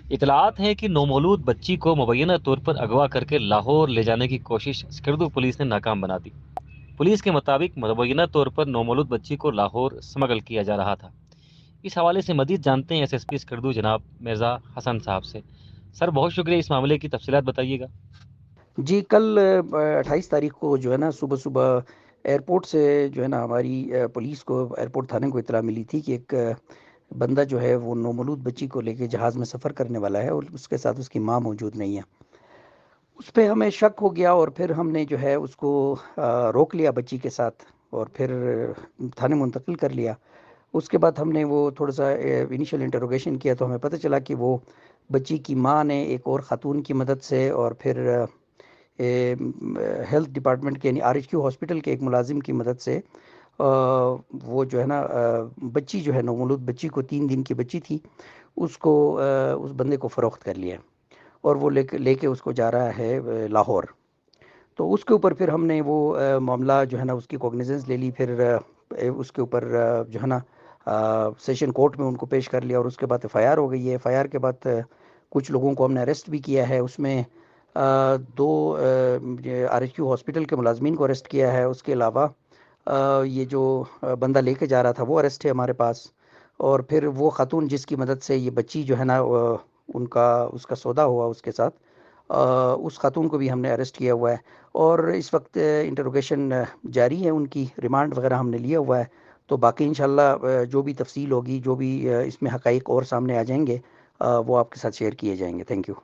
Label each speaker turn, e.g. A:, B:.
A: اطلاعات ہیں کہ نومولود بچی کو مبینہ طور پر اغوا کر کے لاہور لے جانے کی کوشش اسکردو پولیس نے ناکام بنا دی۔ پولیس کے مطابق مبینہ طور پر نومولود بچی کو لاہور سمگل کیا جا رہا تھا۔ اس حوالے سے مزید جانتے ہیں ایس ایس پی اسکردو جناب مرزا حسن صاحب سے۔ سر بہت شکریہ، اس معاملے کی تفصیلات بتائیے گا۔
B: جی، کل 28 تاریخ کو جو ہے نا صبح صبح ایئرپورٹ سے جو ہے نا ہماری پولیس کو ایئرپورٹ تھانے کو اطلاع ملی تھی کہ ایک بندہ جو ہے وہ نومولود بچی کو لے کے جہاز میں سفر کرنے والا ہے اور اس کے ساتھ اس کی ماں موجود نہیں ہے۔ اس پہ ہمیں شک ہو گیا اور پھر ہم نے جو ہے اس کو روک لیا بچی کے ساتھ اور پھر تھانے منتقل کر لیا۔ اس کے بعد ہم نے وہ تھوڑا سا انیشیل انٹروگیشن کیا تو ہمیں پتہ چلا کہ وہ بچی کی ماں نے ایک اور خاتون کی مدد سے اور پھر ہیلتھ ڈپارٹمنٹ کے یعنی آر ایچ کیو ہاسپٹل کے ایک ملازم کی مدد سے وہ جو ہے نا بچی جو ہے نومولود بچی کو 3 دن کی بچی تھی، اس کو اس بندے کو فروخت کر لیا اور وہ لے کے اس کو جا رہا ہے لاہور۔ تو اس کے اوپر پھر ہم نے وہ معاملہ جو ہے نا اس کی کوگنیزنس لے لی، پھر اس کے اوپر جو ہے نا سیشن کورٹ میں ان کو پیش کر لیا اور اس کے بعد ایف آئی آر ہو گئی ہے۔ ایف آئی آر کے بعد کچھ لوگوں کو ہم نے اریسٹ بھی کیا ہے، اس میں 2 آر ایچ کیو ہاسپٹل کے ملازمین کو اریسٹ کیا ہے۔ اس کے علاوہ یہ جو بندہ لے کے جا رہا تھا وہ اریسٹ ہے ہمارے پاس، اور پھر وہ خاتون جس کی مدد سے یہ بچی جو ہے نا اس کا سودا ہوا اس کے ساتھ، اس خاتون کو بھی ہم نے اریسٹ کیا ہوا ہے اور اس وقت انٹروگیشن جاری ہے، ان کی ریمانڈ وغیرہ ہم نے لیا ہوا ہے۔ تو باقی انشاءاللہ جو بھی تفصیل ہوگی، جو بھی اس میں حقائق اور سامنے آ جائیں گے وہ آپ کے ساتھ شیئر کیے جائیں گے۔ Thank you.